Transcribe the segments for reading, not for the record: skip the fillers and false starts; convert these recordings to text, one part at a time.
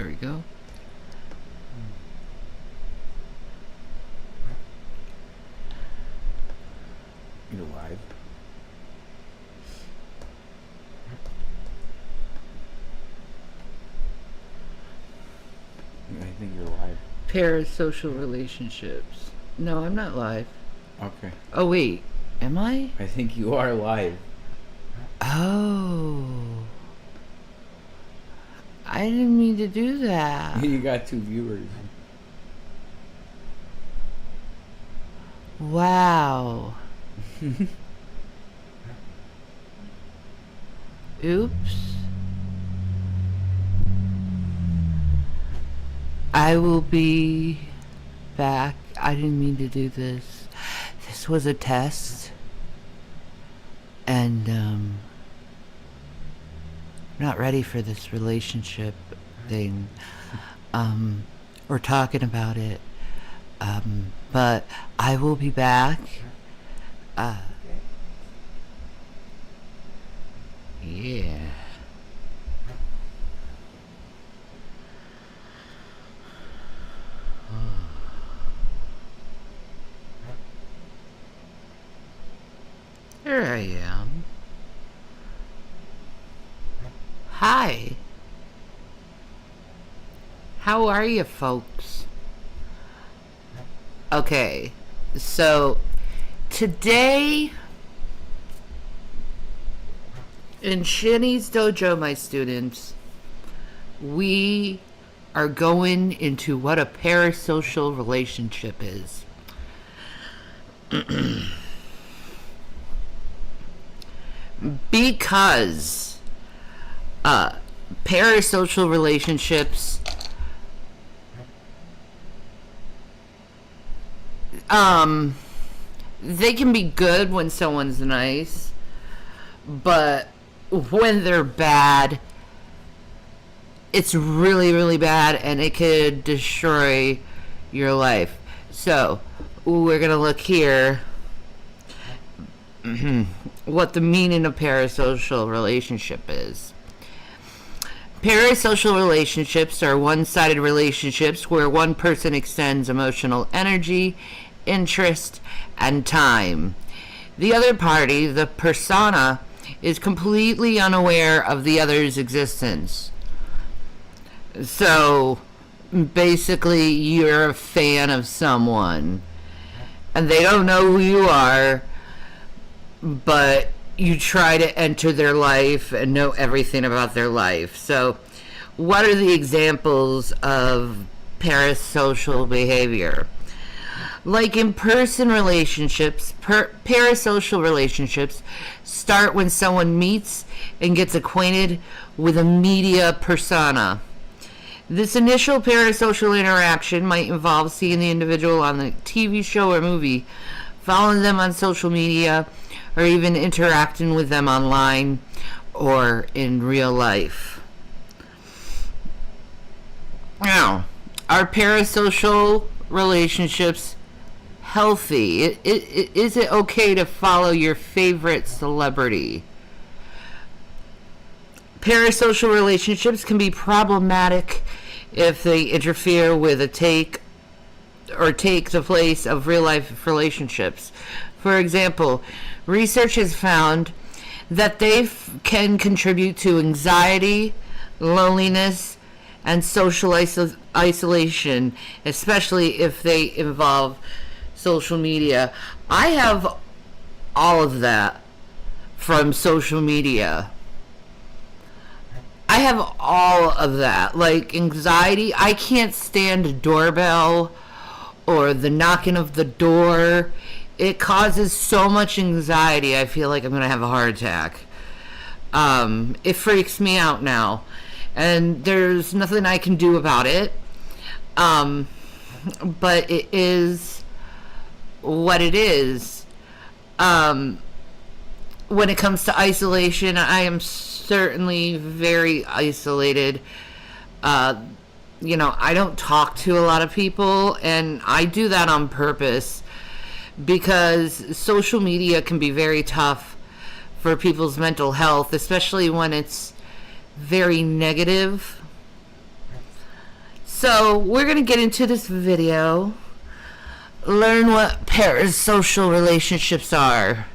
There we go. You're live. I think you're live. Parasocial relationships. No, I'm not live. Okay. Oh, wait. Am I? I think you are live. Oh. I didn't mean to do that. You got 2 viewers. Wow. Oops. I will be back. I didn't mean to do this. This was a test. And, not ready for this relationship thing. We're talking about it. But I will be back. Yeah. Here I am. Hi. How are you folks? Okay, so today in Shanny's dojo, my students, we are going into what a parasocial relationship is. Because parasocial relationships they can be good when someone's nice, but when they're bad, it's really, really bad, and it could destroy your life. So we're gonna look here what the meaning of parasocial relationship is. Parasocial relationships are one-sided relationships where one person extends emotional energy, interest, and time. The other party, the persona, is completely unaware of the other's existence. So, basically, you're a fan of someone, and they don't know who you are, but you try to enter their life and know everything about their life. So, what are the examples of parasocial behavior? Like in-person relationships, parasocial relationships start when someone meets and gets acquainted with a media persona. This initial parasocial interaction might involve seeing the individual on the TV show or movie, following them on social media, or even interacting with them online or in real life. Now, are parasocial relationships healthy? Is it okay to follow your favorite celebrity? Parasocial relationships can be problematic if they interfere with take the place of real life relationships. For example, research has found that they can contribute to anxiety, loneliness, and social isolation, especially if they involve social media. I have all of that from social media. I have all of that. Like anxiety, I can't stand a doorbell or the knocking of the door. It causes so much anxiety, I feel like I'm going to have a heart attack. It freaks me out now. And there's nothing I can do about it. But it is what it is. When it comes to isolation, I am certainly very isolated. I don't talk to a lot of people, and I do that on purpose because social media can be very tough for people's mental health, especially when it's very negative. So we're going to get into this video, learn what parasocial relationships are.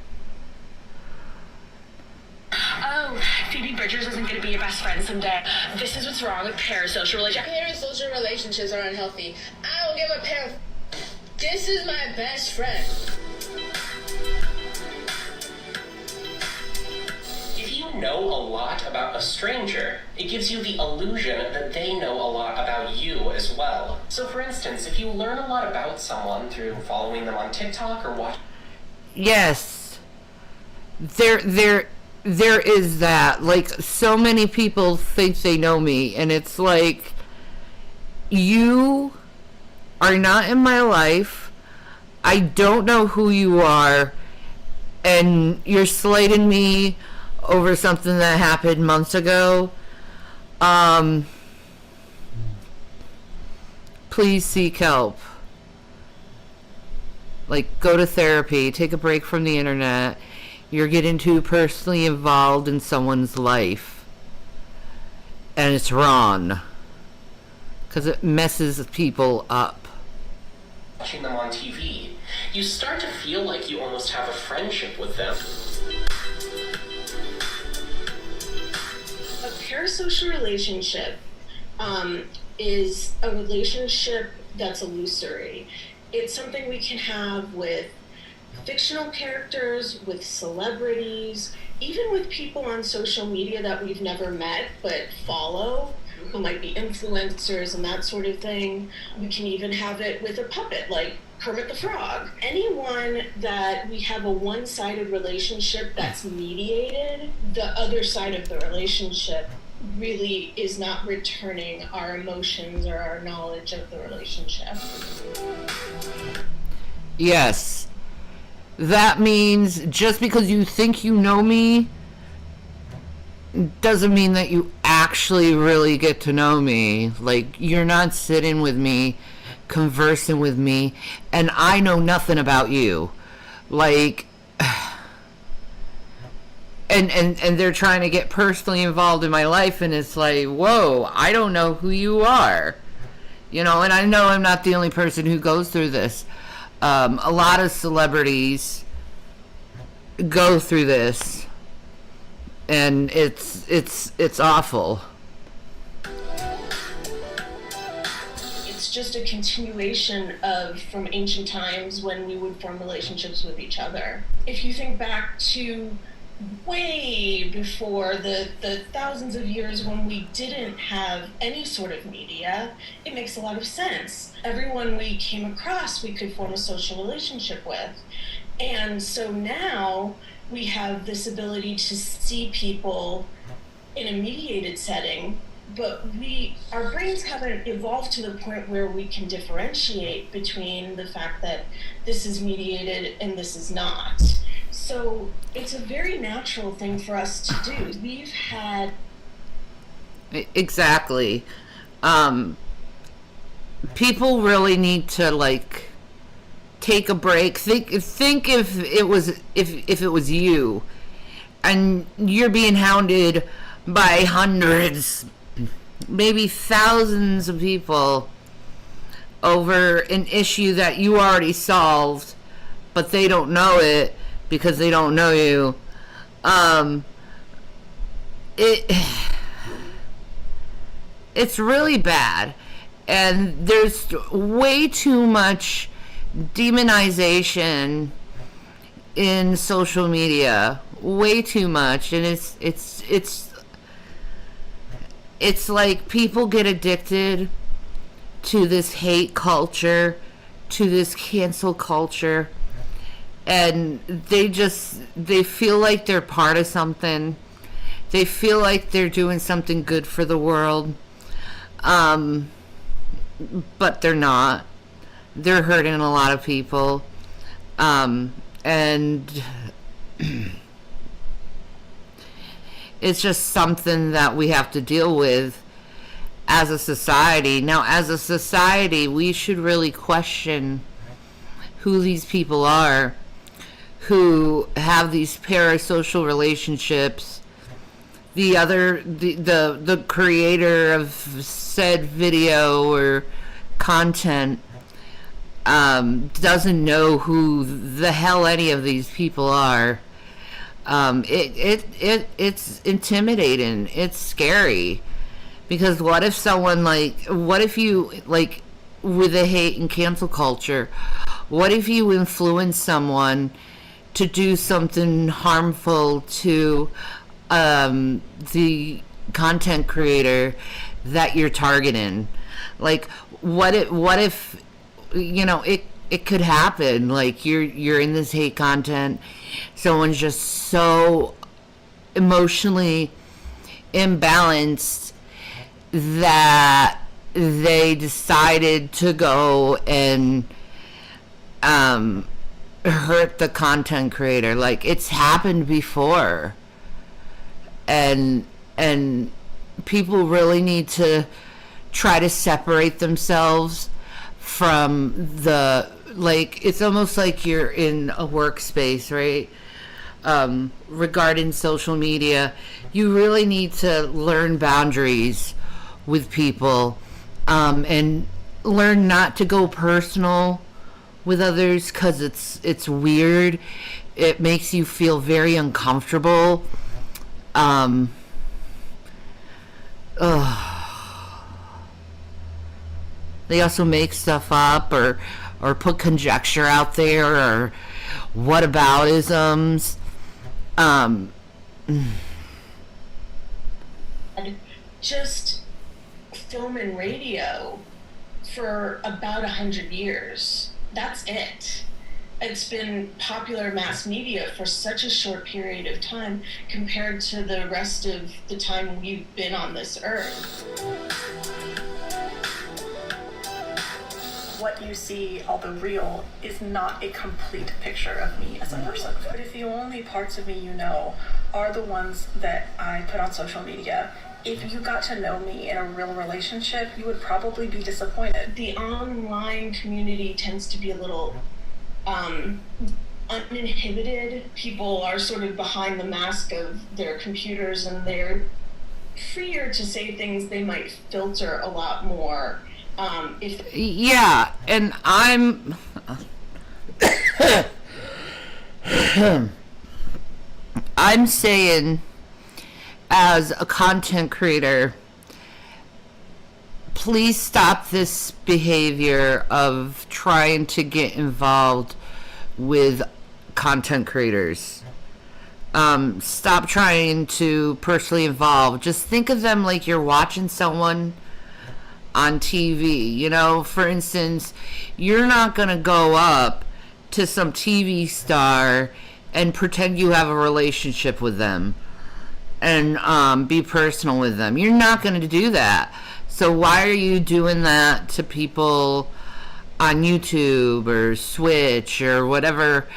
Oh, Phoebe Bridgers isn't going to be your best friend someday. This is what's wrong with parasocial relationships. Parasocial relationships are unhealthy. I don't give a pair. This is my best friend. If you know a lot about a stranger, it gives you the illusion that they know a lot about you as well. So for instance, if you learn a lot about someone through following them on TikTok or watching... Yes. There is that. Like, so many people think they know me, and it's like, you are not in my life. I don't know who you are, and you're slighting me over something that happened months ago. Please seek help. Like, go to therapy, take a break from the internet. You're getting too personally involved in someone's life, and it's wrong, because it messes people up. Watching them on TV, you start to feel like you almost have a friendship with them. A parasocial relationship is a relationship that's illusory. It's something we can have with fictional characters, with celebrities, even with people on social media that we've never met but follow, who might be influencers and that sort of thing. We can even have it with a puppet like Kermit the Frog. Anyone that we have a one-sided relationship that's mediated, the other side of the relationship really is not returning our emotions or our knowledge of the relationship. Yes. That means just because you think you know me doesn't mean that you actually really get to know me. Like, you're not sitting with me, conversing with me, and I know nothing about you. Like, and they're trying to get personally involved in my life, and it's like, whoa, I don't know who you are. You know, and I know I'm not the only person who goes through this. A lot of celebrities go through this, and it's awful. It's just a continuation of from ancient times when we would form relationships with each other. If you think back to way before the thousands of years when we didn't have any sort of media, it makes a lot of sense. Everyone we came across we could form a social relationship with. And so now we have this ability to see people in a mediated setting, but our brains haven't evolved to the point where we can differentiate between the fact that this is mediated and this is not. So it's a very natural thing for us to do. We've had... Exactly. People really need to, like, take a break. Think if it was you, and you're being hounded by hundreds, maybe thousands of people over an issue that you already solved, but they don't know it because they don't know you. It's really bad, and there's way too much demonization in social media, way too much, and it's like people get addicted to this hate culture, to this cancel culture, and they feel like they're part of something. They feel like they're doing something good for the world, but they're not. They're hurting a lot of people, and it's just something that we have to deal with as a society. Now, as a society, we should really question who these people are who have these parasocial relationships. The creator of said video or content doesn't know who the hell any of these people are, it's intimidating. It's scary. Because what if someone, like, what if you, like, with the hate and cancel culture, what if you influence someone to do something harmful to the content creator that you're targeting? Like, what if you know, it could happen. Like, you're in this hate content, someone's just so emotionally imbalanced that they decided to go and hurt the content creator. Like, it's happened before, and people really need to try to separate themselves from the, like, it's almost like you're in a workspace, right? Regarding social media, you really need to learn boundaries with people, and learn not to go personal with others, because it's weird. It makes you feel very uncomfortable. They also make stuff up or put conjecture out there, or whataboutisms. Just film and radio for about 100 years. That's it. It's been popular mass media for such a short period of time compared to the rest of the time we've been on this earth. What you see, although real, is not a complete picture of me as a person. But if the only parts of me you know are the ones that I put on social media, if you got to know me in a real relationship, you would probably be disappointed. The online community tends to be a little uninhibited. People are sort of behind the mask of their computers, and they're freer to say things they might filter a lot more. Yeah, and I'm saying, as a content creator, please stop this behavior of trying to get involved with content creators. Stop trying to personally involve. Just think of them like you're watching someone on TV. You know, for instance, you're not gonna go up to some TV star and pretend you have a relationship with them and be personal with them. You're not gonna do that. So why are you doing that to people on YouTube or Switch or whatever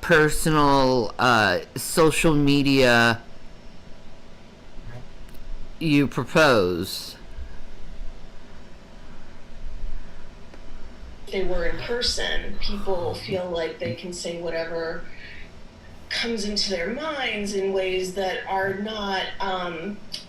personal social media you propose? They were in person, people feel like they can say whatever comes into their minds in ways that are not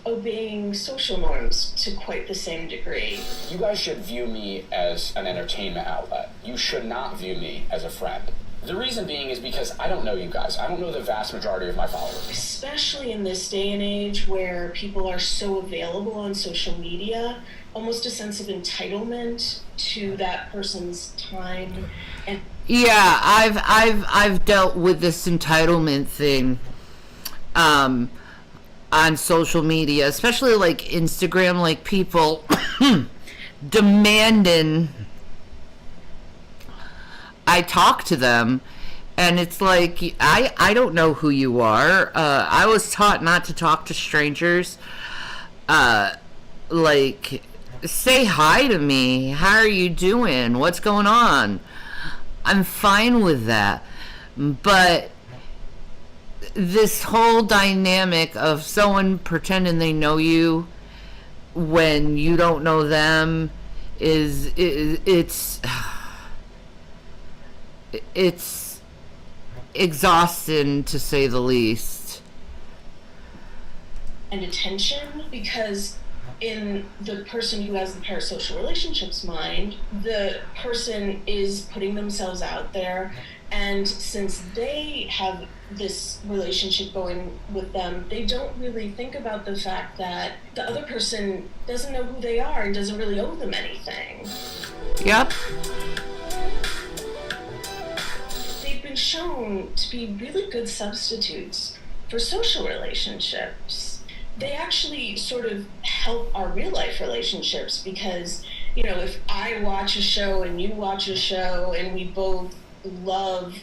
obeying social norms to quite the same degree. You guys should view me as an entertainment outlet. You should not view me as a friend. The reason being is because I don't know you guys. I don't know the vast majority of my followers. Especially in this day and age where people are so available on social media, almost a sense of entitlement to that person's time. And yeah, I've dealt with this entitlement thing on social media, especially like Instagram, like people demanding I talk to them, and it's like, I don't know who you are. I was taught not to talk to strangers. Like, say hi to me. How are you doing? What's going on? I'm fine with that. But this whole dynamic of someone pretending they know you when you don't know them it's exhausting, to say the least. attention, because in the person who has the parasocial relationships mind, the person is putting themselves out there, and since they have this relationship going with them, they don't really think about the fact that the other person doesn't know who they are and doesn't really owe them anything. Yep. They've been shown to be really good substitutes for social relationships. They actually sort of help our real life relationships because, you know, if I watch a show and you watch a show and we both love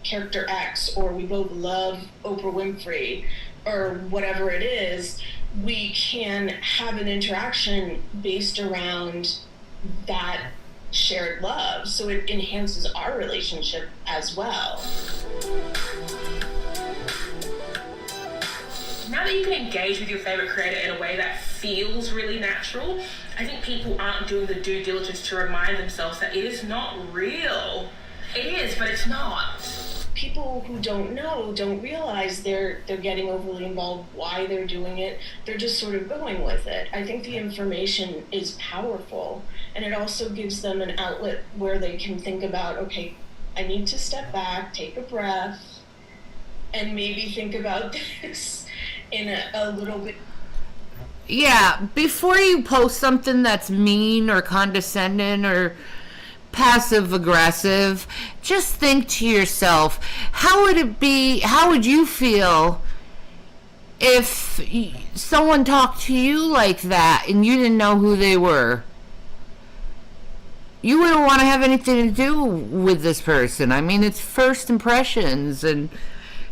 character X, or we both love Oprah Winfrey, or whatever it is, we can have an interaction based around that shared love. So it enhances our relationship as well. Now that you can engage with your favorite creator in a way that feels really natural, I think people aren't doing the due diligence to remind themselves that it is not real. It is, but it's not. People who don't know don't realize they're getting overly involved, why they're doing it. They're just sort of going with it. I think the information is powerful, and it also gives them an outlet where they can think about, okay, I need to step back, take a breath, and maybe think about this in a little bit. Yeah, before you post something that's mean or condescending or passive aggressive, just think to yourself, how would you feel if someone talked to you like that and you didn't know who they were? You wouldn't want to have anything to do with this person. I mean, it's first impressions, and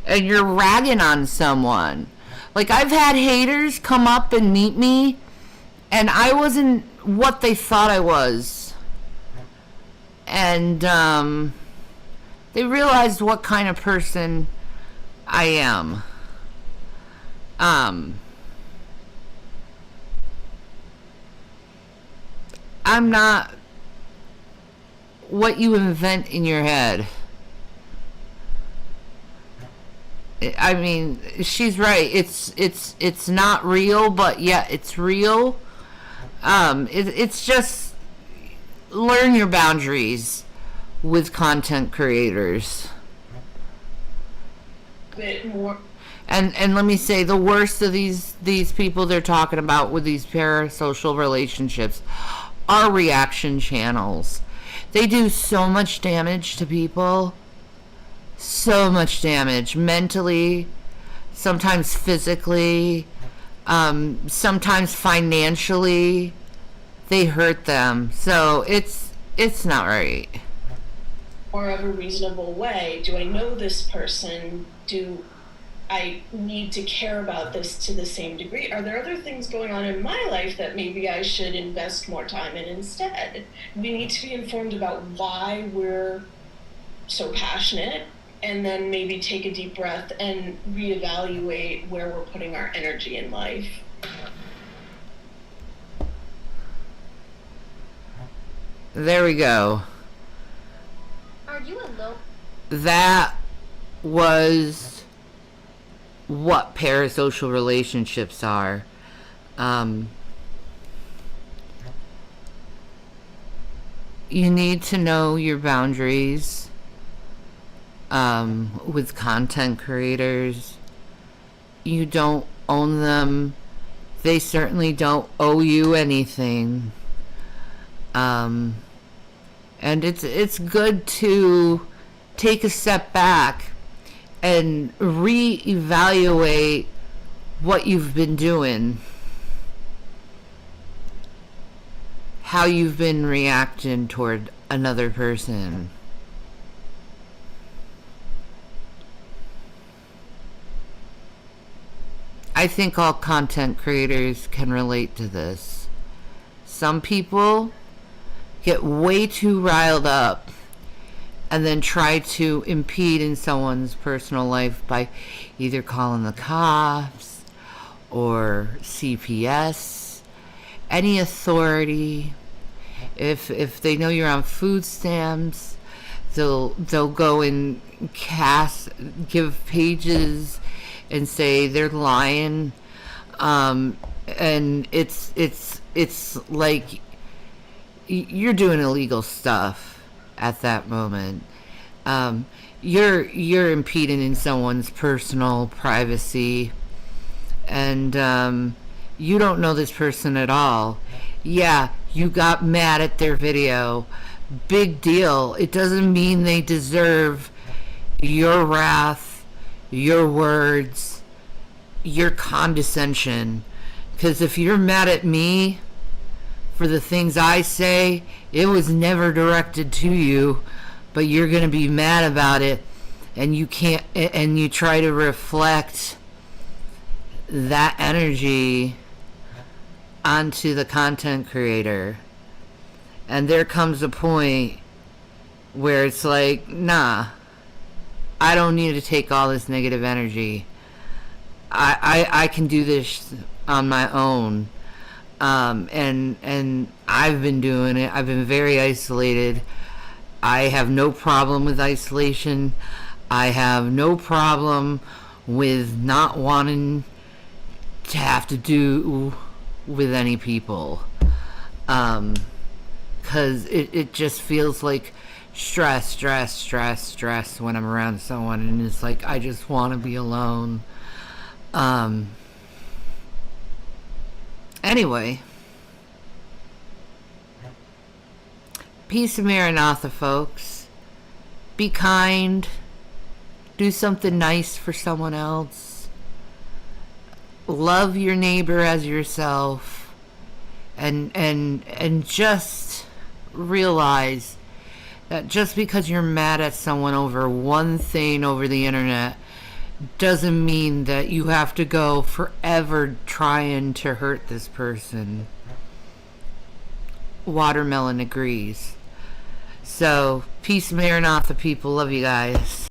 you're ragging on someone. Like, I've had haters come up and meet me, and I wasn't what they thought I was. And they realized what kind of person I am. I'm not what you invent in your head. I mean, she's right. It's not real, but yeah, it's real. It's just learn your boundaries with content creators. Bit more. And let me say, the worst of these people they're talking about with these parasocial relationships are reaction channels. They do so much damage to people. So much damage mentally, sometimes physically, sometimes financially. They hurt them. So it's not right. More of a reasonable way. Do I know this person? Do I need to care about this to the same degree? Are there other things going on in my life that maybe I should invest more time in instead? We need to be informed about why we're so passionate, and then maybe take a deep breath and reevaluate where we're putting our energy in life. There we go. Are you alone? That was what parasocial relationships are. You need to know your boundaries with content creators. You don't own them. They certainly don't owe you anything. And it's good to take a step back and reevaluate what you've been doing, how you've been reacting toward another person. I think all content creators can relate to this. Some people get way too riled up and then try to impede in someone's personal life by either calling the cops or CPS, any authority. If they know you're on food stamps, they'll go and give pages and say they're lying. and it's like you're doing illegal stuff at that moment. You're impeding in someone's personal privacy, and you don't know this person at all. Yeah, you got mad at their video. Big deal. It doesn't mean they deserve your wrath, your words, your condescension. Because if you're mad at me for the things I say, it was never directed to you, but you're going to be mad about it, and you can't, and you try to reflect that energy onto the content creator. And there comes a point where it's like, nah, I don't need to take all this negative energy. I can do this on my own. And I've been doing it. I've been very isolated. I have no problem with isolation. I have no problem with not wanting to have to do with any people. 'Cause it just feels like stress when I'm around someone, and it's like I just want to be alone. Anyway, peace and Maranatha, folks. Be kind. Do something nice for someone else. Love your neighbor as yourself. And just realize that just because you're mad at someone over one thing over the internet doesn't mean that you have to go forever trying to hurt this person. Watermelon agrees. So, peace, Maranatha, people. Love you guys.